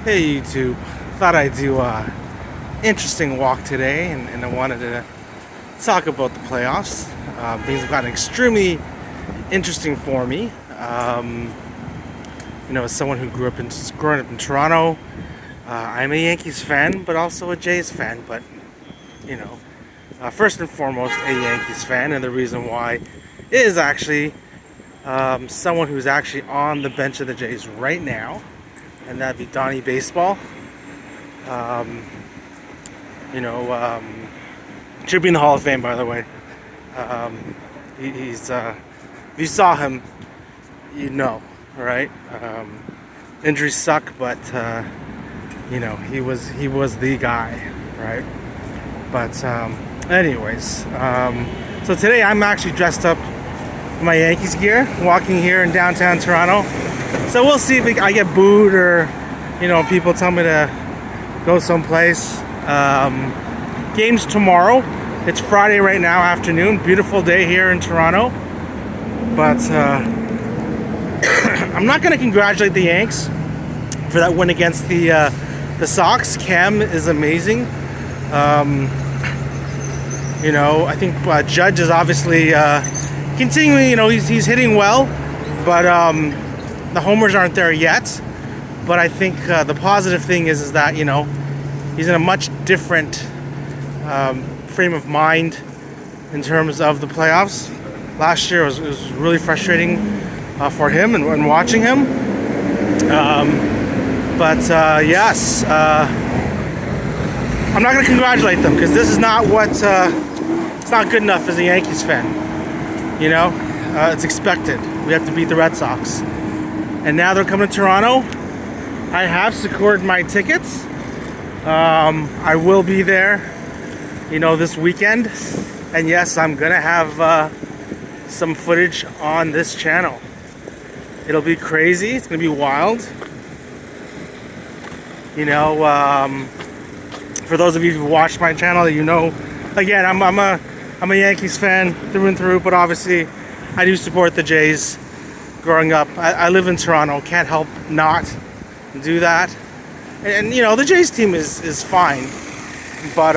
Hey YouTube, thought I'd do a interesting walk today, and I wanted to talk about the playoffs. Things have gotten extremely interesting for me. As someone who growing up in Toronto, I'm a Yankees fan, but also a Jays fan. But first and foremost, a Yankees fan, and the reason why is actually someone who's actually on the bench of the Jays right now. And that'd be Donnie Baseball. Should be in the Hall of Fame, by the way. He's if you saw him, you know, right? Injuries suck, but he was the guy, right? But so today I'm actually dressed up in my Yankees gear, walking here in downtown Toronto. So we'll see if I get booed or, people tell me to go someplace. Game's tomorrow. It's Friday right now afternoon. Beautiful day here in Toronto. But I'm not going to congratulate the Yanks for that win against the Sox. Cam is amazing. I think Judge is obviously continuing. He's hitting well, but the homers aren't there yet. But I think the positive thing is that he's in a much different frame of mind in terms of the playoffs. Last year was really frustrating for him and watching him. Yes, I'm not going to congratulate them because this is not what it's not good enough as a Yankees fan. It's expected. We have to beat the Red Sox. And now they're coming to Toronto. I have secured my tickets. I will be there, this weekend. And yes, I'm gonna have some footage on this channel. It'll be crazy. It's gonna be wild. For those of you who watched my channel, again, I'm a Yankees fan through and through, but obviously I do support the Jays. Growing up, I live in Toronto, can't help not do that. And the Jays team is fine, but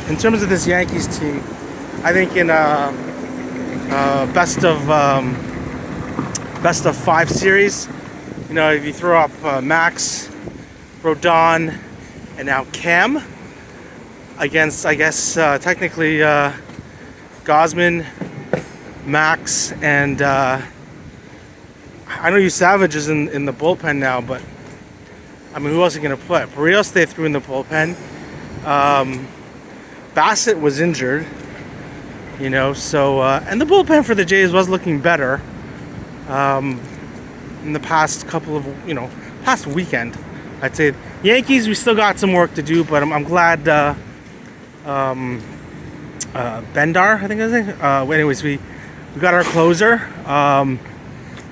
in terms of this Yankees team, I think in best of 5 series, if you throw up Max, Rodon, and now Cam against, I guess technically Gosman, Max, and I know you Savage is in the bullpen now, but who else are you going to put? Barrios they threw in the bullpen. Bassett was injured, so and the bullpen for the Jays was looking better in the past couple of past weekend. I'd say Yankees, we still got some work to do, but I'm glad Bendar, I think is it. Anyways, we got our closer.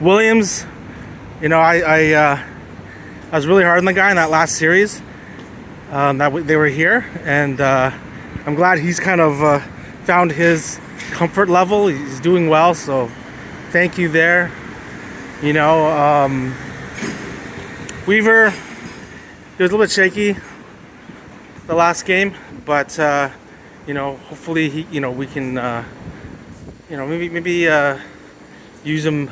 Williams, I was really hard on the guy in that last series that they were here, and I'm glad he's kind of found his comfort level. He's doing well, so thank you there. Weaver, he was a little bit shaky the last game, but hopefully we can maybe use him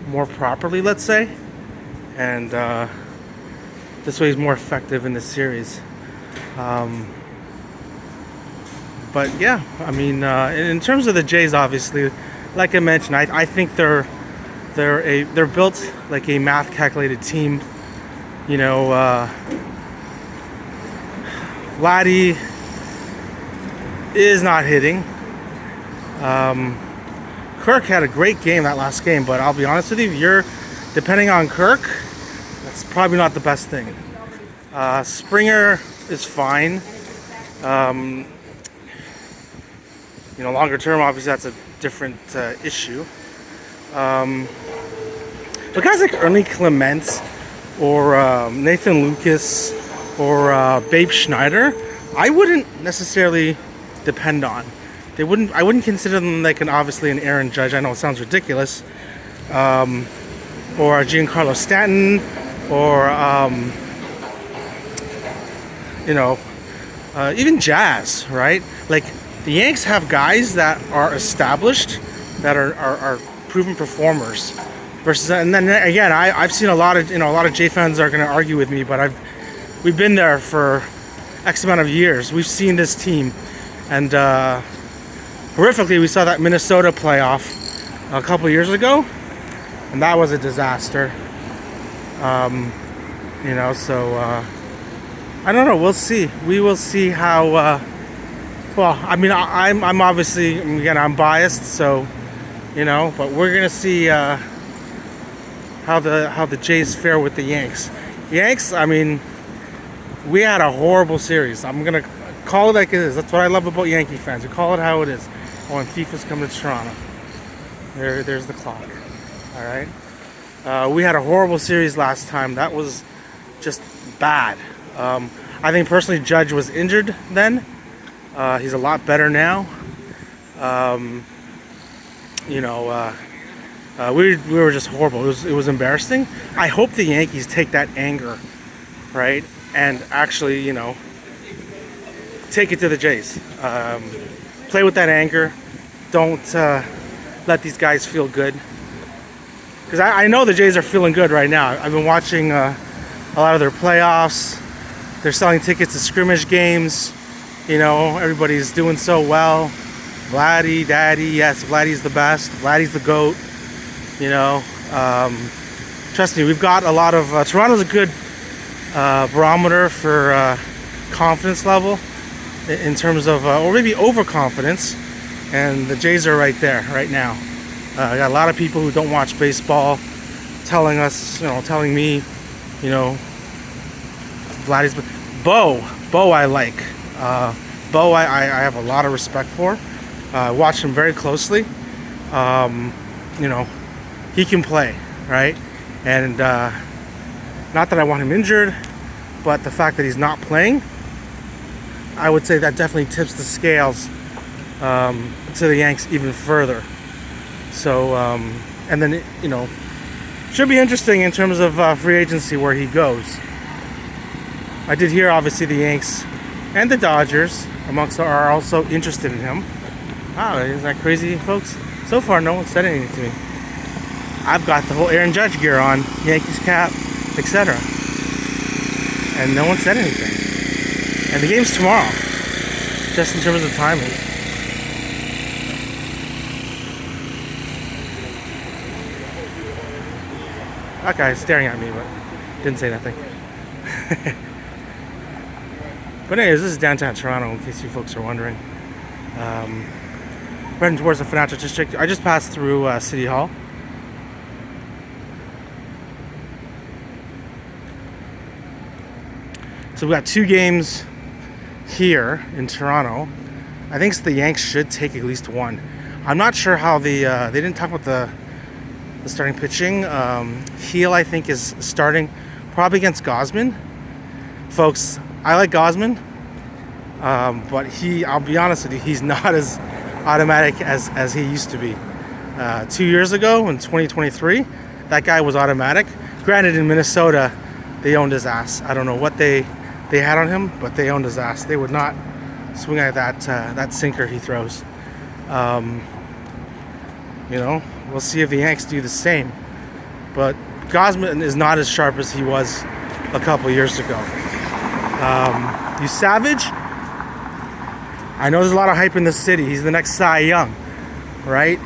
more properly, let's say, and this way he's more effective in this series. But yeah, in terms of the Jays, obviously, like I mentioned, I think they're built like a math calculated team. Vladdy is not hitting. Kirk had a great game that last game, but I'll be honest with you, if you're depending on Kirk, that's probably not the best thing. Springer is fine. Longer term, obviously that's a different issue. But guys like Ernie Clement or Nathan Lucas or Babe Schneider, I wouldn't necessarily depend on. I wouldn't consider them like obviously an Aaron Judge. I know it sounds ridiculous. Or Giancarlo Stanton, or you know, even Jazz, right? Like the Yanks have guys that are established, that are proven performers. Versus, and then again, I've seen a lot of Jay fans are going to argue with me, but we've been there for X amount of years. We've seen this team, and horrifically, we saw that Minnesota playoff a couple years ago, and that was a disaster. You know, so I don't know. We'll see. We will see how. Well, I mean, I'm obviously, again, I'm biased, so you know, but we're gonna see how the Jays fare with the Yanks. Yanks, I mean, we had a horrible series. I'm gonna call it like it is. That's what I love about Yankee fans. We call it how it is. When FIFA's coming to Toronto, there's the clock. All right. We had a horrible series last time. That was just bad. I think personally, Judge was injured then. He's a lot better now. You know, we were just horrible. It was embarrassing. I hope the Yankees take that anger, right, and actually, you know, take it to the Jays. Play with that anger. Don't let these guys feel good. Because I know the Jays are feeling good right now. I've been watching a lot of their playoffs. They're selling tickets to scrimmage games. You know, everybody's doing so well. Vladdy, Daddy, yes, Vladdy's the best. Vladdy's the GOAT. You know, trust me, we've got a lot of... Toronto's a good barometer for confidence level in terms of, or maybe overconfidence. And the Jays are right there, right now. I got a lot of people who don't watch baseball telling us, you know, telling me, you know, Vladdy's... Bo I like. Bo I have a lot of respect for. Watch him very closely. You know, he can play, right? And not that I want him injured, but the fact that he's not playing, I would say that definitely tips the scales to the Yanks even further. So, and then, you know, should be interesting in terms of free agency where he goes. I did hear, obviously, the Yanks and the Dodgers are also interested in him. Wow, isn't that crazy, folks? So far, no one said anything to me. I've got the whole Aaron Judge gear on, Yankees cap, etc. And no one said anything. And the game's tomorrow, just in terms of timing. That guy's staring at me, but didn't say nothing. But anyways, this is downtown Toronto, in case you folks are wondering. Heading towards the financial district. I just passed through City Hall. So we got 2 games here in Toronto. I think the Yanks should take at least 1. I'm not sure how they didn't talk about the starting pitching. Heel, I think, is starting probably against Gausman. Folks, I like Gausman, but I'll be honest with you, he's not as automatic as he used to be. 2 years ago, in 2023, that guy was automatic. Granted, in Minnesota, they owned his ass. I don't know what they had on him, but they owned his ass. They would not swing at that sinker he throws. You know, we'll see if the Yanks do the same. But Gausman is not as sharp as he was a couple years ago. You Savage, I know there's a lot of hype in the city. He's the next Cy Young, right?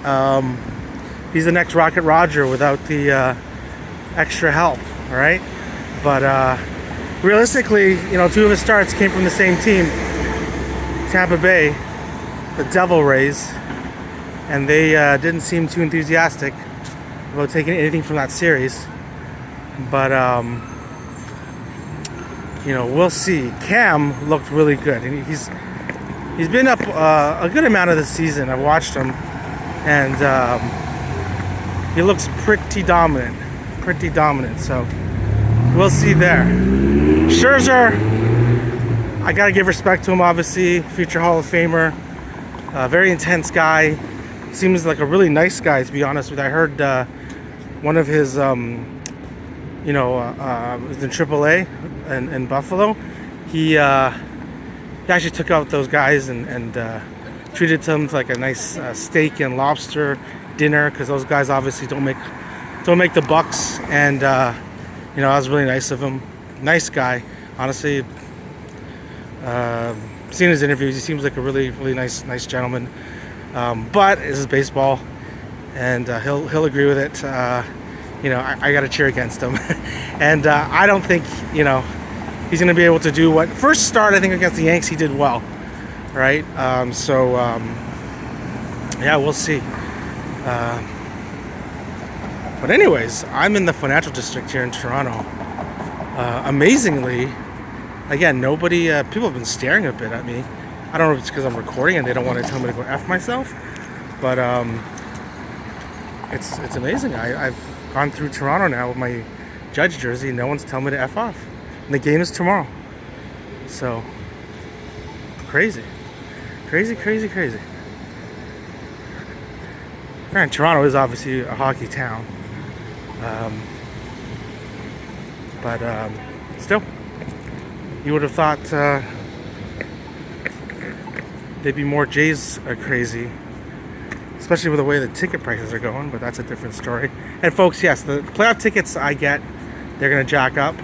He's the next Rocket Roger without the extra help, right? But realistically, you know, 2 of his starts came from the same team, Tampa Bay, the Devil Rays, and they didn't seem too enthusiastic about taking anything from that series. But you know, we'll see. Cam looked really good, and he's been up a good amount of the season. I've watched him, and he looks pretty dominant. So we'll see there. Scherzer, I gotta give respect to him. Obviously, future Hall of Famer, very intense guy. Seems like a really nice guy, to be honest with you. I heard one of his, was in AAA in Buffalo, he actually took out those guys and treated them like a nice steak and lobster dinner, because those guys obviously don't make the bucks. And you know, that was really nice of him. Nice guy, honestly. Seeing his interviews, he seems like a really nice gentleman. But this is baseball, and he'll agree with it. You know, I got to cheer against him, and I don't think, you know, he's going to be able to do what first start. I think against the Yanks he did well, right? Yeah, we'll see. But anyways, I'm in the financial district here in Toronto. Amazingly, again, nobody. People have been staring a bit at me. I don't know if it's because I'm recording and they don't want to tell me to go F myself, but it's amazing. I've gone through Toronto now with my Judge jersey, and no one's telling me to F off. And the game is tomorrow. So, crazy. And Toronto is obviously a hockey town. But still, you would have thought they'd be more Jays crazy, especially with the way the ticket prices are going, but that's a different story. And folks, yes, the playoff tickets I get, they're going to jack up.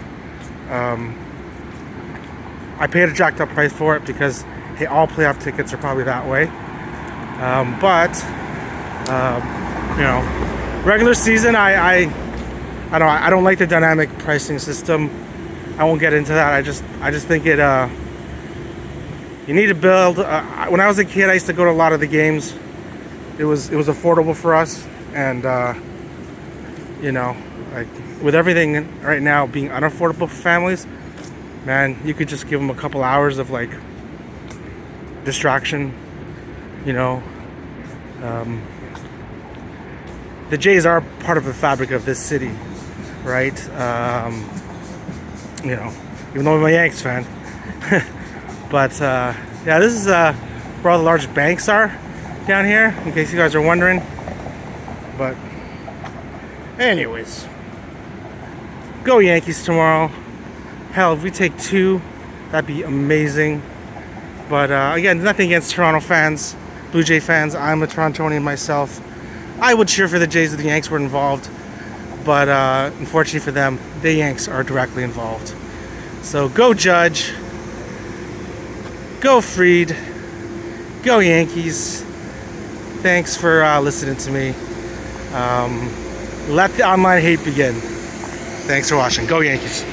I paid a jacked up price for it because, hey, all playoff tickets are probably that way. But you know, regular season, I don't like the dynamic pricing system. I won't get into that. I just think it. You need to build. When I was a kid, I used to go to a lot of the games. It was affordable for us, and you know, like with everything right now being unaffordable for families, man, you could just give them a couple hours of like distraction. You know, the Jays are part of the fabric of this city, right? You know, even though I'm a Yanks fan. But yeah, this is where all the large banks are down here, in case you guys are wondering. But anyways, go Yankees tomorrow. Hell, if we take 2, that'd be amazing. But again, nothing against Toronto fans, Blue Jay fans. I'm a Torontonian myself. I would cheer for the Jays if the Yanks were involved, but unfortunately for them, the Yanks are directly involved. So go Judge, go Fried, go Yankees. Thanks for listening to me. Let the online hate begin. Thanks for watching. Go Yankees.